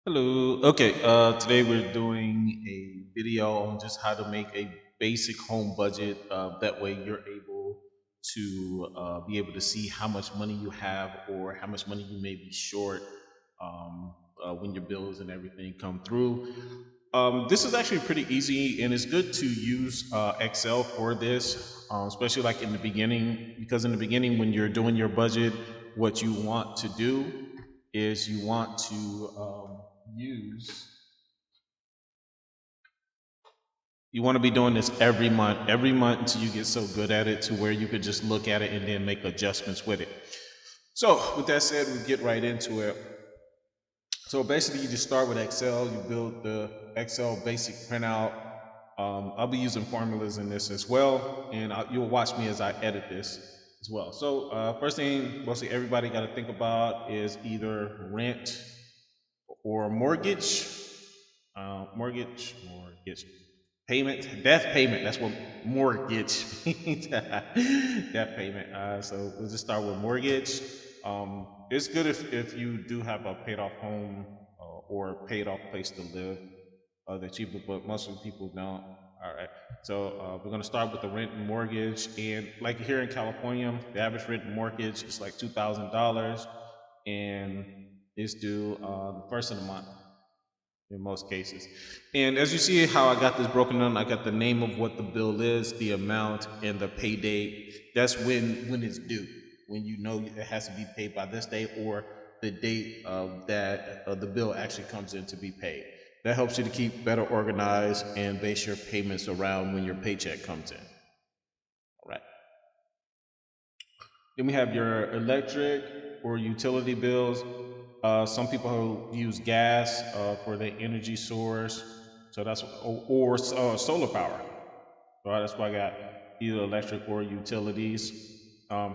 Hello. Okay. Today we're doing a video on just how to make a basic home budget. That way you're able to be able to see how much money you have or how much money you may be short when your bills and everything come through. This is actually pretty easy and it's good to use Excel for this, especially like in the beginning, because in the beginning when you're doing your budget, what you want to do is you want to use you want to be doing this every month until you get so good at it to where you could just look at it and then make adjustments with it. So with that said, we get right into it. So basically you just start with Excel, you build the Excel basic printout. I'll be using formulas in this as well, and you'll watch me as I edit this as well. So first thing mostly everybody got to think about is either rent or mortgage payment, death payment. That's what mortgage means. Death payment. So we'll just start with mortgage. It's good if you do have a paid off home or paid off place to live. They're cheaper, but most of the people don't. All right. So we're going to start with the rent and mortgage. And like here in California, the average rent and mortgage is like $2,000 and it's due the first of the month in most cases. And as you see how I got this broken down, I got the name of what the bill is, the amount, and the pay date. That's when it's due, when you know it has to be paid by this date or the date of that the bill actually comes in to be paid. That helps you to keep better organized and base your payments around when your paycheck comes in. All right. Then we have your electric or utility bills. Some people who use gas for their energy source, so that's or solar power. Right, that's why I got either electric or utilities.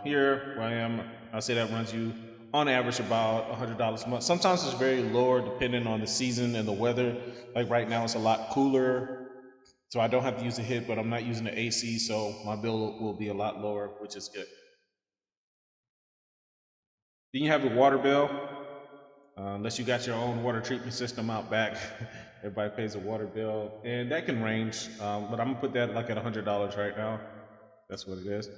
Here where I am, I say that runs you on average about $100 a month. Sometimes it's very lower depending on the season and the weather. Like right now, it's a lot cooler, so I don't have to use a hit, but I'm not using the AC, so my bill will be a lot lower, which is good. Then you have your water bill. Unless you got your own water treatment system out back, everybody pays a water bill, and that can range. But I'm gonna put that like at $100 right now. That's what it is.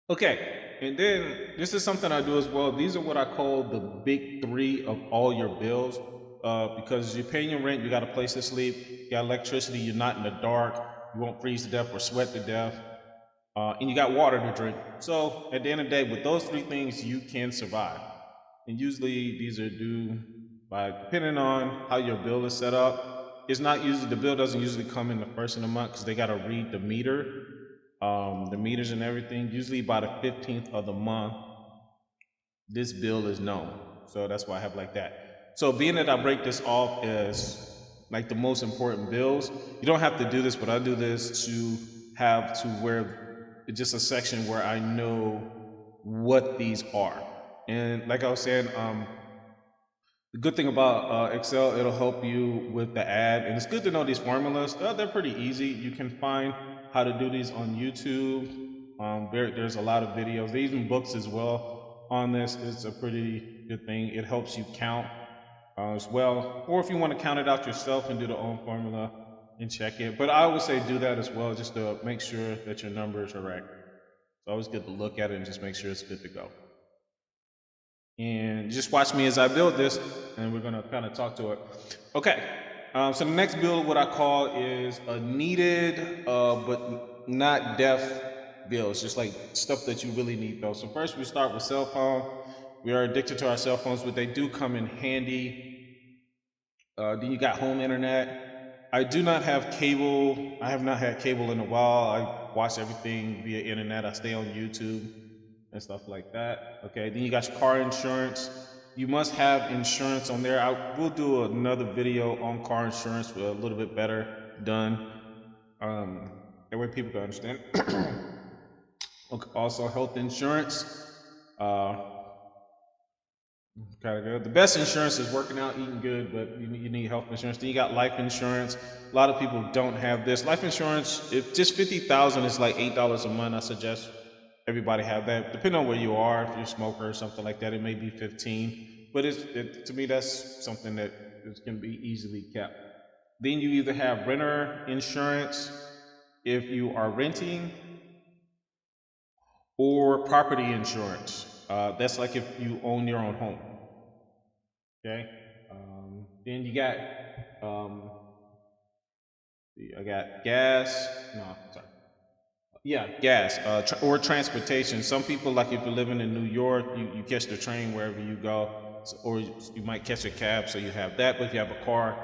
Okay, and then this is something I do as well. These are what I call the big three of all your bills. Because you're paying your rent, you got a place to sleep, you got electricity, you're not in the dark, you won't freeze to death or sweat to death, and you got water to drink. So at the end of the day, with those three things, you can survive. And usually these are due by depending on how your bill is set up. It's not usually the bill doesn't usually come in the first of the month because they got to read the meters and everything. Usually by the 15th of the month, this bill is known. So that's why I have like that. So being that I break this off as like the most important bills, you don't have to do this, but I do this to have to where it's just a section where I know what these are. And like I was saying, the good thing about Excel, it'll help you with the ad, and it's good to know these formulas. They're pretty easy. You can find how to do these on YouTube. There's a lot of videos. There's even books as well on this. It's a pretty good thing. It helps you count as well, or if you want to count it out yourself and do the own formula and check it. But I always say do that as well, just to make sure that your numbers are right. It's always good to look at it and just make sure it's good to go. And just watch me as I build this, and we're gonna kind of talk to it. Okay, so the next build, what I call is a needed but not deaf bills, just like stuff that you really need though. So first we start with cell phone. We are addicted to our cell phones, but they do come in handy. Then you got home internet. I do not have cable. I have not had cable in a while. I watch everything via internet. I stay on YouTube and stuff like that. Okay, then you got your car insurance. You must have insurance on there. I will do another video on car insurance with a little bit better done. That way people can understand. Okay, also health insurance. Uh, kind of good. The best insurance is working out, eating good, but you need health insurance. Then you got life insurance. A lot of people don't have this. Life insurance, if just 50,000 is like $8 a month, I suggest everybody have that. Depending on where you are, if you're a smoker or something like that, it may be 15. But to me, that's something that can be easily kept. Then you either have renter insurance if you are renting, or property insurance. That's like if you own your own home. Okay. Then you got I got gas. No, sorry. Yeah, gas or transportation. Some people, like if you're living in New York, you catch the train wherever you go, or you might catch a cab, so you have that. But if you have a car,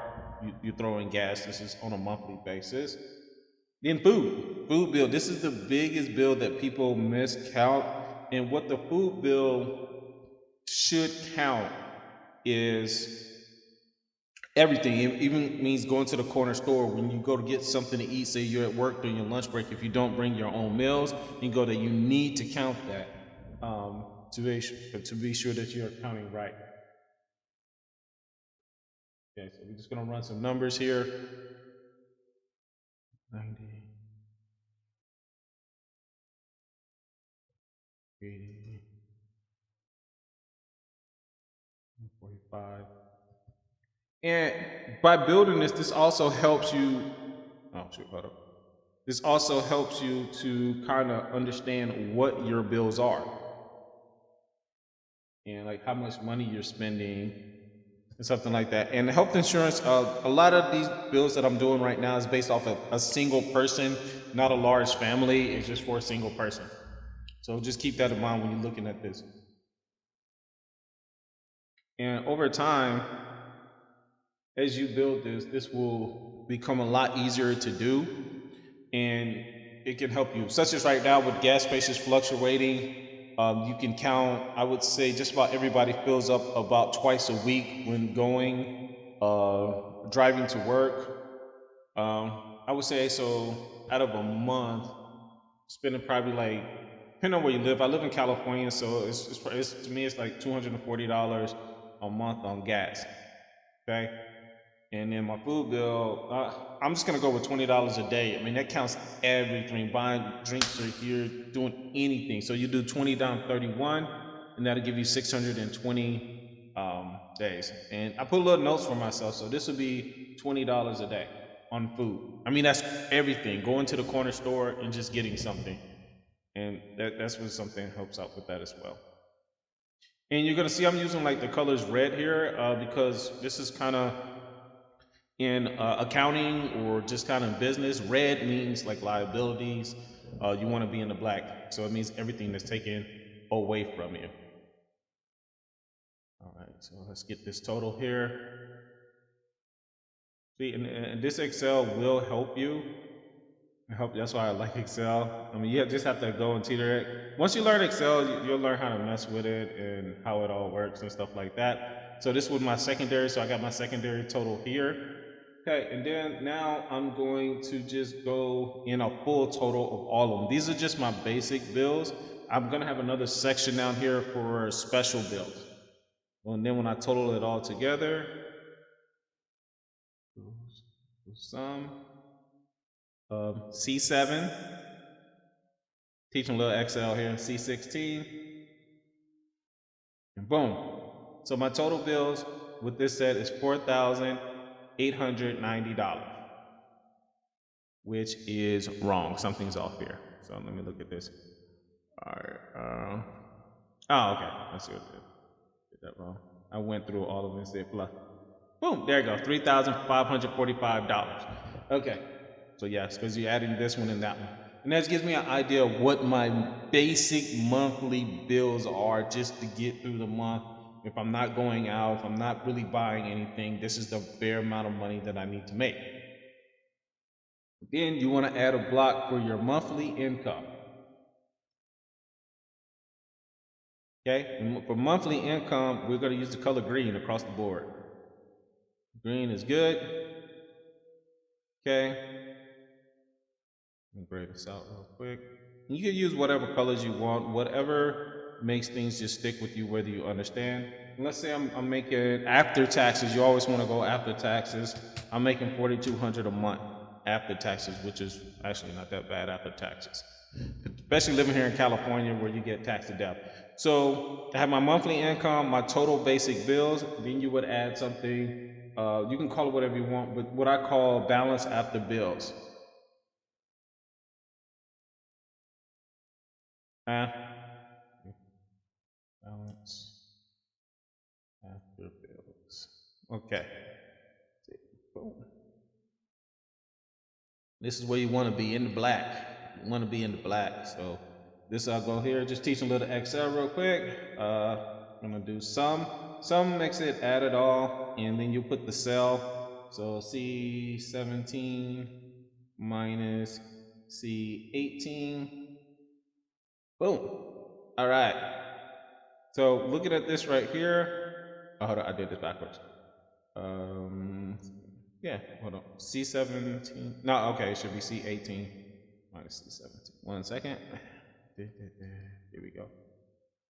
you throw in gas. This is on a monthly basis. Then food bill. This is the biggest bill that people miscount, and what the food bill should count is everything. It even means going to the corner store when you go to get something to eat. Say you're at work during your lunch break. If you don't bring your own meals, you go there. You need to count that to be sure that you're counting right. Okay, so we're just gonna run some numbers here. 90, 80, 45. And by building this also helps you. Oh, shoot, hold up. This also helps you to kind of understand what your bills are and like how much money you're spending and something like that. And health insurance, a lot of these bills that I'm doing right now is based off of a single person, not a large family. It's just for a single person. So just keep that in mind when you're looking at this. And over time, as you build this will become a lot easier to do, and it can help you. Such as right now with gas prices fluctuating, you can count, I would say just about everybody fills up about twice a week when going, driving to work. I would say, so out of a month, spending probably like, depending on where you live, I live in California, so it's to me, it's like $240 a month on gas. Okay. And then my food bill, I'm just gonna go with $20 a day. I mean, that counts everything. Buying drinks or here, doing anything. So you do 20 down 31, and that'll give you 620 days. And I put little notes for myself. So this would be $20 a day on food. I mean, that's everything. Going to the corner store and just getting something. And that's when something helps out with that as well. And you're gonna see I'm using like the colors red here because this is kind of in accounting or just kind of business. Red means like liabilities. You want to be in the black, so it means everything that's taken away from you. All right, so let's get this total here. See, and this Excel will help you. That's why I like Excel. I mean, you just have to go and teeter it. Once you learn Excel, you'll learn how to mess with it and how it all works and stuff like that. So this was my secondary, so I got my secondary total here. Okay, and then now I'm going to just go in a full total of all of them. These are just my basic bills. I'm gonna have another section down here for special bills. And then when I total it all together, sum of C7, teaching a little Excel here, C16, and boom. So my total bills with this set is $4,890, which is wrong. Something's off here. So let me look at this. All right. Oh, okay. I see what I did that wrong. I went through all of them and said plus. Boom. There you go. $3,545. Okay. So yes, because you're adding this one and that one, and that gives me an idea of what my basic monthly bills are, just to get through the month. If I'm not going out, if I'm not really buying anything, this is the bare amount of money that I need to make. Then you want to add a block for your monthly income. Okay, and for monthly income, we're going to use the color green across the board. Green is good. Okay, let me gray this out real quick. You can use whatever colors you want, whatever makes things just stick with you, whether you understand. And let's say I'm making after taxes. You always want to go after taxes. I'm making $4,200 a month after taxes, which is actually not that bad after taxes. especially living here in California where you get taxed to death. So I have my monthly income, my total basic bills, then you would add something, you can call it whatever you want, but what I call balance after bills. Balance after bills. Okay. Boom. This is where you want to be, in the black. You want to be in the black. So this I'll go here, just teach a little Excel real quick. I'm gonna do sum. Sum makes it add it all, and then you put the cell. So C17 minus C18. Boom. All right. So looking at this right here. Oh, hold on, I did this backwards. Yeah, hold on. C17. No, okay, it should be C18 minus C17. 1 second. Here we go.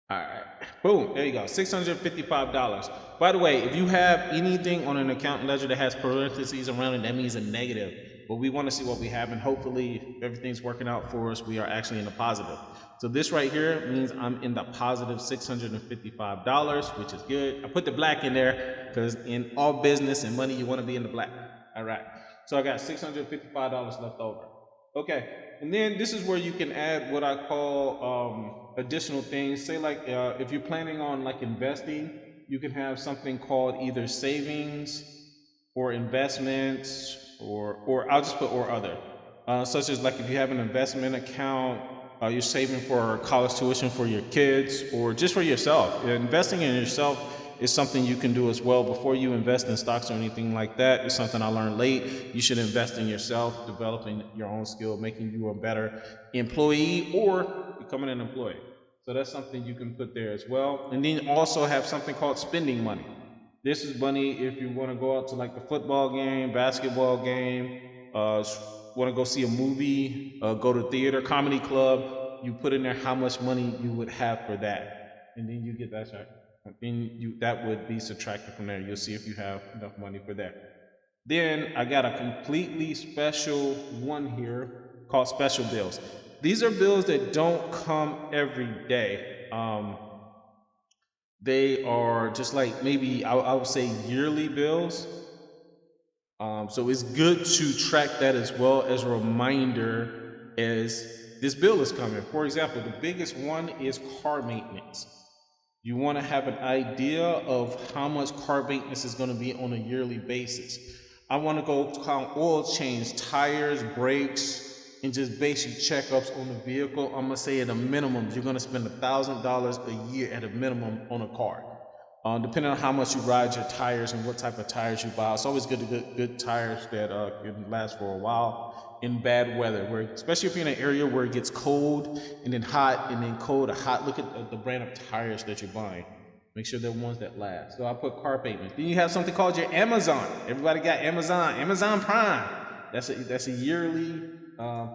All right. Boom. There you go. $655. By the way, if you have anything on an account ledger that has parentheses around it, that means a negative. But we want to see what we have, and hopefully, if everything's working out for us, we are actually in the positive. So this right here means I'm in the positive $655, which is good. I put the black in there because in all business and money, you want to be in the black. All right. So I got $655 left over. Okay. And then this is where you can add what I call additional things. Say like if you're planning on like investing, you can have something called either savings or investments, or I'll just put or other. Such as like if you have an investment account, you're saving for college tuition for your kids or just for yourself. Investing in yourself is something you can do as well. Before you invest in stocks or anything like that, it's something I learned late. You should invest in yourself, developing your own skill, making you a better employee or becoming an employee. So that's something you can put there as well. And then also have something called spending money. This is money if you want to go out to like the football game, basketball game, want to go see a movie, go to theater, comedy club, you put in there how much money you would have for that. And then you get that check. Then that would be subtracted from there. You'll see if you have enough money for that. Then I got a completely special one here called special bills. These are bills that don't come every day. They are just like maybe I would say yearly bills. So it's good to track that as well as a reminder as this bill is coming. For example, the biggest one is car maintenance. You want to have an idea of how much car maintenance is going to be on a yearly basis. I want to go count oil change, tires, brakes, and just basic checkups on the vehicle. I'm gonna say at a minimum, you're gonna spend $1,000 a year at a minimum on a car. Depending on how much you ride your tires and what type of tires you buy. It's always good to get good tires that can last for a while in bad weather, where especially if you're in an area where it gets cold and then hot and then cold or hot. Look at the brand of tires that you're buying. Make sure they're ones that last. So I put car payments. Then you have something called your Amazon. Everybody got Amazon Prime. That's a yearly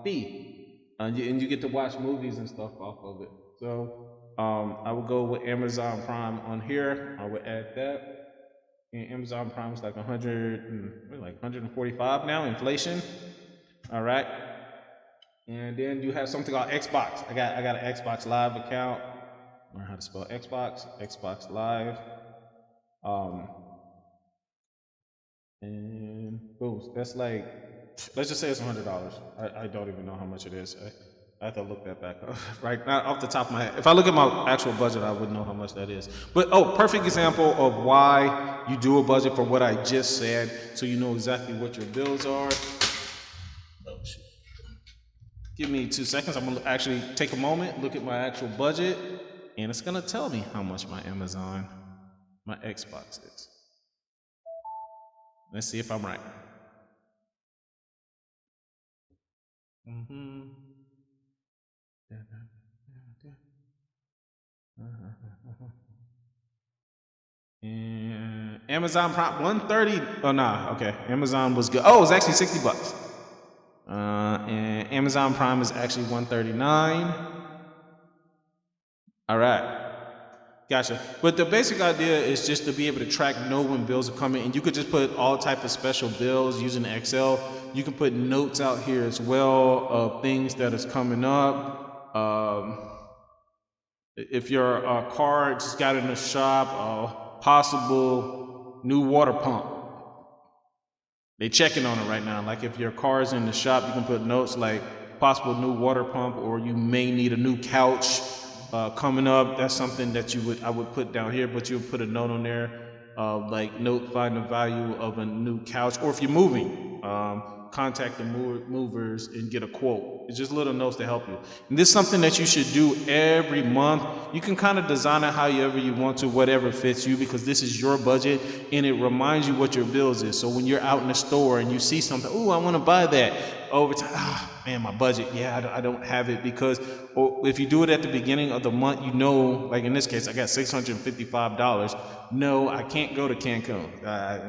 fee, and you get to watch movies and stuff off of it. So I would go with Amazon Prime on here. I would add that. And Amazon Prime is like 145 now, inflation. All right. And then you have something called Xbox. I got an Xbox Live account. Learn how to spell Xbox Live. And boom, that's like, let's just say it's $100. I don't even know how much it is. I have to look that back up. Right now, off the top of my head. If I look at my actual budget, I wouldn't know how much that is. But perfect example of why you do a budget for what I just said, so you know exactly what your bills are. Oh, shit. Give me 2 seconds. I'm gonna actually take a moment, look at my actual budget, and it's gonna tell me how much my Xbox is. Let's see if I'm right. And Amazon Prime 130. Oh nah, okay. Amazon was good. Oh, it was actually $60. And Amazon Prime is actually $139. All right. Gotcha. But the basic idea is just to be able to track, know when bills are coming, and you could just put all type of special bills using Excel. You can put notes out here as well of things that is coming up. If your car just got in the shop, possible new water pump. They checking on it right now. Like if your car is in the shop, you can put notes like possible new water pump, or you may need a new couch coming up. That's something that I would put down here, but you would put a note on there, like note find the value of a new couch, or if you're moving, contact the movers and get a quote. It's just little notes to help you. And this is something that you should do every month. You can kind of design it however you want to, whatever fits you, because this is your budget and it reminds you what your bills is. So when you're out in the store and you see something, oh, I want to buy that, over time, man, my budget, I don't have it. Because or if you do it at the beginning of the month, like in this case, I got $655. No, I can't go to Cancun.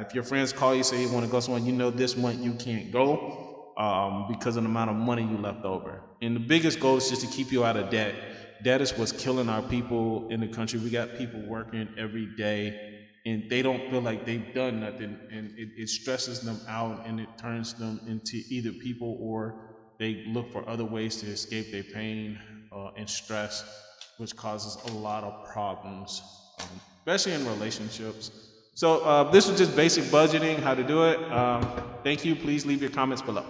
If your friends call you, say you want to go somewhere, this month you can't go because of the amount of money you left over. And the biggest goal is just to keep you out of debt. Debt is what's killing our people in the country. We got people working every day and they don't feel like they've done nothing, and it stresses them out, and it turns them into either people, or they look for other ways to escape their pain and stress, which causes a lot of problems, especially in relationships. So this was just basic budgeting, how to do it. Thank you. Please leave your comments below.